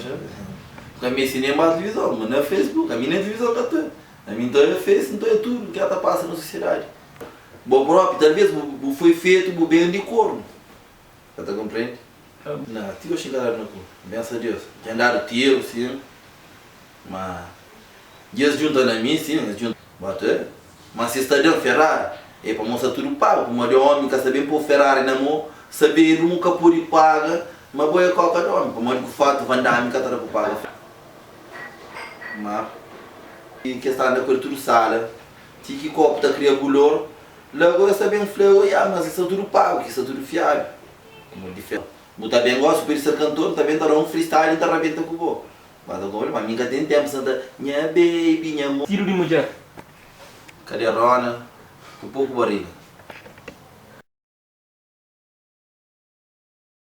Porque a minha cinema é a televisão, mas não é Facebook, a minha nem televisão que está. A minha então é Face, então é tudo que ela passa na sociedade. Bom próprio, talvez foi feito bem de corno. Está compreende? Não, tio chegar na rua, benção a Deus. Já andaram tiro, sim. Mas Deus junta na mim, sim, junta. Mas se está dentro Ferrari, é para mostrar tudo pago. Como de homem que sabe pôr Ferrari na mão, saber nunca por ir paga, mas boa qualquer homem. Como é que o fato vai dar me que está por paga. Mas e que está na cultura sala, tinha que copo da criar bolor, logo eu sabia um fleu, mas isso é tudo pago, isso é tudo fiável. Muito diferente. Mas também gosto de ser cantor, também dar um freestyle e dar a venta com o bom. Mas agora, mas minha tem tempo, santa, minha baby, minha amor. Tiro de mulher. Cadê a Rona? Um pouco barriga.